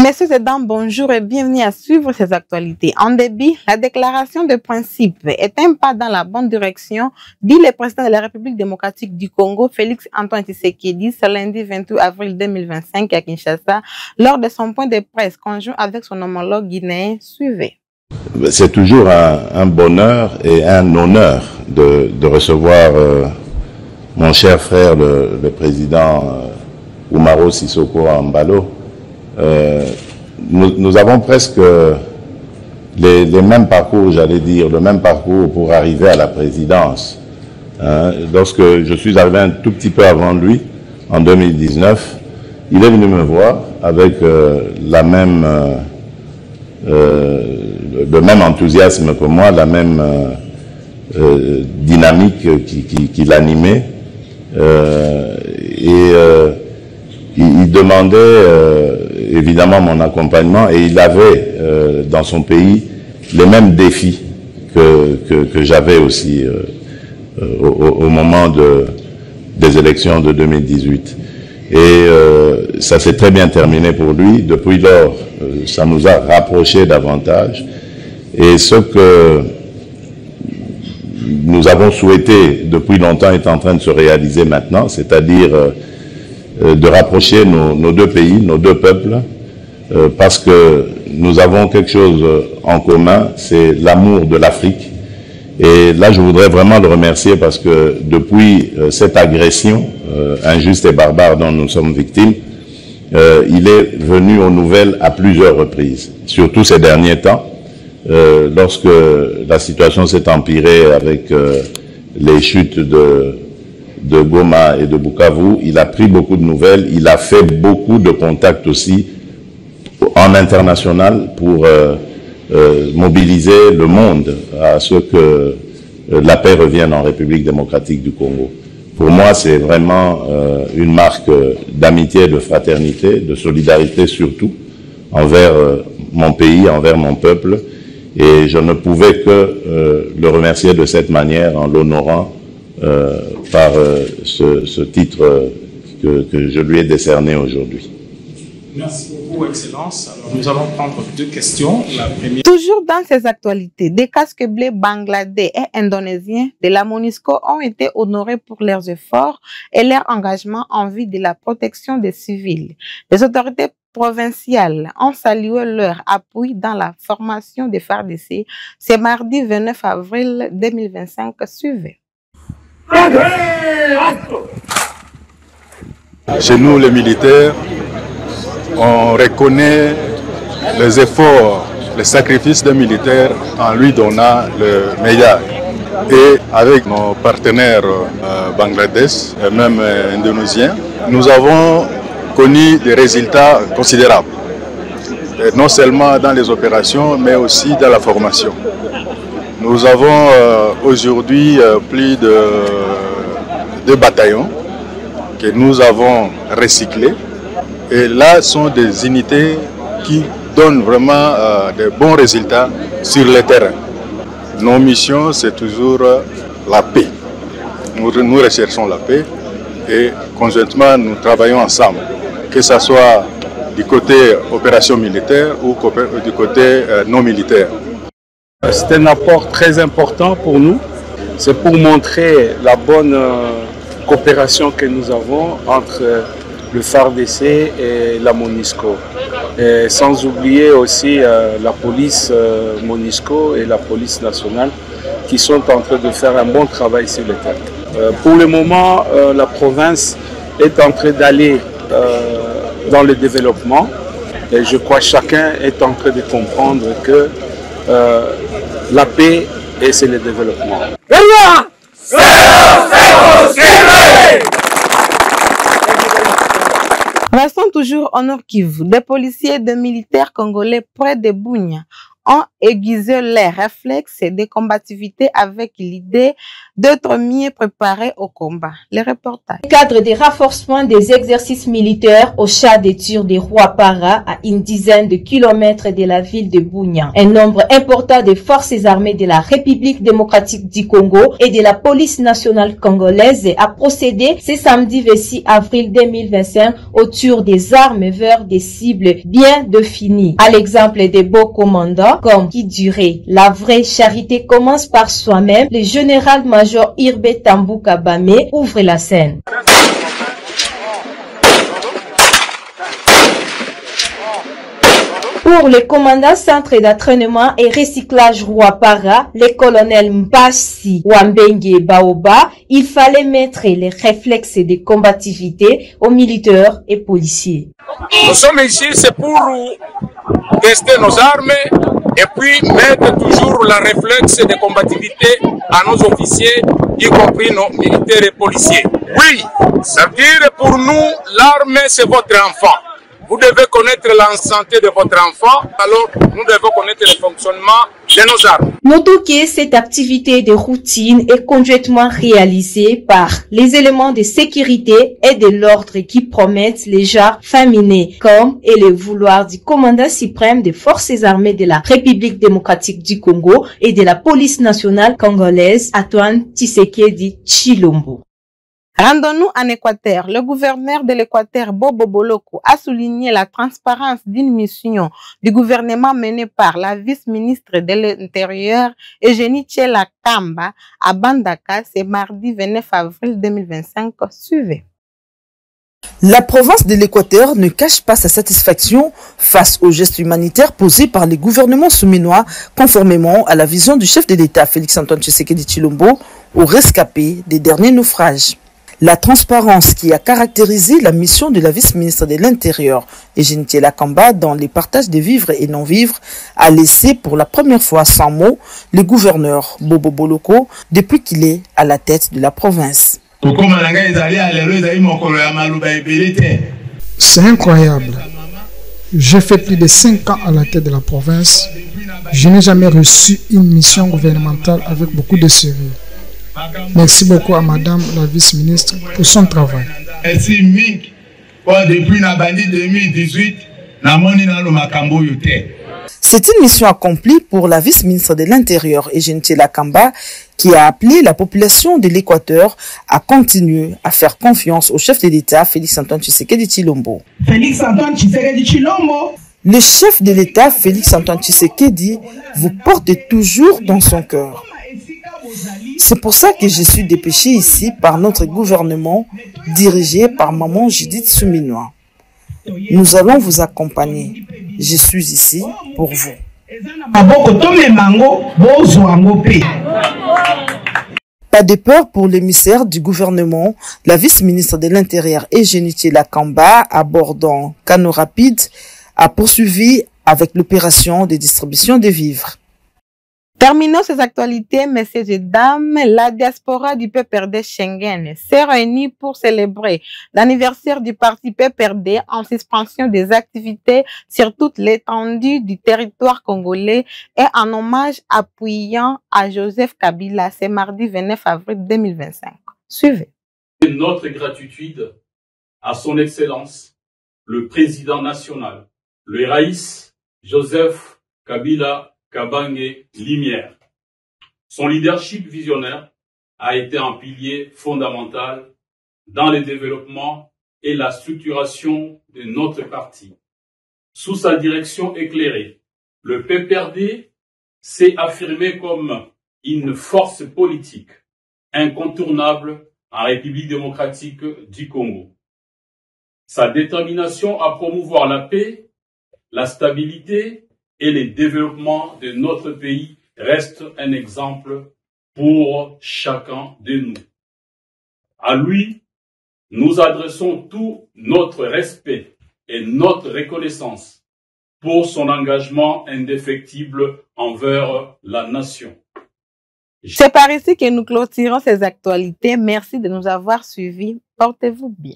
Messieurs et dames, bonjour et bienvenue à suivre ces actualités. En début, la déclaration de principe est un pas dans la bonne direction, dit le président de la République démocratique du Congo, Félix Antoine Tshisekedi, ce lundi 28 avril 2025 à Kinshasa, lors de son point de presse conjoint avec son homologue guinéen. Suivez. C'est toujours un bonheur et un honneur de recevoir mon cher frère, le président Umaro Sissoko Embalo. Nous avons presque les mêmes parcours, j'allais dire, le même parcours pour arriver à la présidence. Lorsque je suis arrivé un tout petit peu avant lui, en 2019, il est venu me voir avec le même enthousiasme que moi, la même dynamique qui l'animait. Il demandait évidemment mon accompagnement et il avait dans son pays les mêmes défis que j'avais aussi au moment des élections de 2018. Et ça s'est très bien terminé pour lui. Depuis lors, ça nous a rapprochés davantage. Et ce que nous avons souhaité depuis longtemps est en train de se réaliser maintenant, c'est-à-dire de rapprocher nos deux pays, nos deux peuples, parce que nous avons quelque chose en commun, c'est l'amour de l'Afrique. Et là, je voudrais vraiment le remercier parce que depuis cette agression injuste et barbare dont nous sommes victimes, il est venu aux nouvelles à plusieurs reprises, surtout ces derniers temps, lorsque la situation s'est empirée avec les chutes de Goma et de Bukavu. Il a pris beaucoup de nouvelles, il a fait beaucoup de contacts aussi en international pour mobiliser le monde à ce que la paix revienne en République démocratique du Congo. Pour moi, c'est vraiment une marque d'amitié, de fraternité, de solidarité surtout, envers mon pays, envers mon peuple. Et je ne pouvais que le remercier de cette manière en l'honorant par ce titre que je lui ai décerné aujourd'hui. Merci beaucoup, Excellence. Alors, nous allons prendre deux questions. La première... Toujours dans ces actualités, des casques bleus bangladais et indonésiens de la MONUSCO ont été honorés pour leurs efforts et leur engagement en vue de la protection des civils. Les autorités provinciales ont salué leur appui dans la formation des FARDC. C'est mardi 29 avril 2025. Suivez. Chez nous, les militaires, on reconnaît les efforts, les sacrifices des militaires en lui donnant le médaille. Et avec nos partenaires bangladais et même indonésiens, nous avons connu des résultats considérables. Et non seulement dans les opérations, mais aussi dans la formation. Nous avons aujourd'hui plus de 2 bataillons que nous avons recyclés. Et là, sont des unités qui donnent vraiment de bons résultats sur le terrain. Nos missions, c'est toujours la paix. Nous recherchons la paix et conjointement, nous travaillons ensemble, que ce soit du côté opération militaire ou du côté non militaire. C'est un apport très important pour nous. C'est pour montrer la bonne coopération que nous avons entre le FARDC et la MONUSCO. Et sans oublier aussi la police MONUSCO et la police nationale qui sont en train de faire un bon travail sur le terrain. Pour le moment, la province est en train d'aller dans le développement et je crois que chacun est en train de comprendre que la paix et c'est le développement. Restons toujours au Nord Kivu. Des policiers et des militaires congolais près de Bunia ont aiguisé les réflexes des combativités avec l'idée d'être mieux préparés au combat. Les reportages. Cadre des renforcements des exercices militaires au char de tir des Rois-Para à une dizaine de kilomètres de la ville de Bunia. Un nombre important de forces armées de la République démocratique du Congo et de la police nationale congolaise a procédé ce samedi 26 avril 2025 au tir des armes vers des cibles bien définies. À l'exemple des beaux commandants comme Kiduré, la vraie charité commence par soi-même. Le général-major Irbe Tambouka Bame ouvre la scène. Pour le commandant centre d'entraînement et recyclage Roapara, le colonel Mbassi Wambenge Baoba, il fallait mettre les réflexes de combativité aux militaires et policiers. Nous sommes ici, c'est pour tester nos armes et puis mettre toujours la réflexe de combativité à nos officiers, y compris nos militaires et policiers. Oui, ça veut dire pour nous, l'arme c'est votre enfant. Vous devez connaître la santé de votre enfant, alors nous devons connaître le fonctionnement de nos armes. Notons que cette activité de routine est conjointement réalisée par les éléments de sécurité et de l'ordre qui promettent les genres féminins, comme est le vouloir du commandant suprême des forces armées de la République démocratique du Congo et de la police nationale congolaise, Antoine Tshisekedi Tshilombo. Rendons-nous en Équateur. Le gouverneur de l'Équateur, Bobo Boloko, a souligné la transparence d'une mission du gouvernement menée par la vice-ministre de l'Intérieur, Eugénie Tchela Kamba, à Bandaka, ce mardi 29 avril 2025. Suivez. La province de l'Équateur ne cache pas sa satisfaction face aux gestes humanitaires posés par les gouvernements souminois, conformément à la vision du chef de l'État, Félix-Antoine Tshisekedi Tshilombo, aux rescapés des derniers naufrages. La transparence qui a caractérisé la mission de la vice-ministre de l'Intérieur, Eugénie Tchela Kamba, dans les partages de vivres et non-vivres, a laissé pour la première fois sans mots le gouverneur Bobo Boloko depuis qu'il est à la tête de la province. C'est incroyable. J'ai fait plus de 5 ans à la tête de la province. Je n'ai jamais reçu une mission gouvernementale avec beaucoup de sérieux. Merci beaucoup à Madame la vice-ministre pour son travail. C'est une mission accomplie pour la vice-ministre de l'Intérieur, Eugénie Tchela Kamba, qui a appelé la population de l'Équateur à continuer à faire confiance au chef de l'État, Félix-Antoine Tshisekedi Tshilombo. Félix-Antoine Tshisekedi Tshilombo. Le chef de l'État, Félix-Antoine Tshisekedi, vous porte toujours dans son cœur. C'est pour ça que je suis dépêché ici par notre gouvernement, dirigé par Maman Judith Souminois. Nous allons vous accompagner. Je suis ici pour vous. Pas de peur pour l'émissaire du gouvernement, la vice-ministre de l'Intérieur Eugénie Tchela Kamba, abordant Cano Rapide, a poursuivi avec l'opération de distribution des vivres. Terminons ces actualités, messieurs et dames. La diaspora du PPRD Schengen s'est réunie pour célébrer l'anniversaire du parti PPRD en suspension des activités sur toute l'étendue du territoire congolais et en hommage appuyant à Joseph Kabila ce mardi 29 avril 2025. Suivez. Notre gratitude à son Excellence, le Président national, le Raïs Joseph Kabila Kabange Limière. Son leadership visionnaire a été un pilier fondamental dans le développement et la structuration de notre parti. Sous sa direction éclairée, le PPRD s'est affirmé comme une force politique incontournable en République démocratique du Congo. Sa détermination à promouvoir la paix, la stabilité et le développement de notre pays reste un exemple pour chacun de nous. À lui, nous adressons tout notre respect et notre reconnaissance pour son engagement indéfectible envers la nation. C'est par ici que nous clôturons ces actualités. Merci de nous avoir suivis. Portez-vous bien.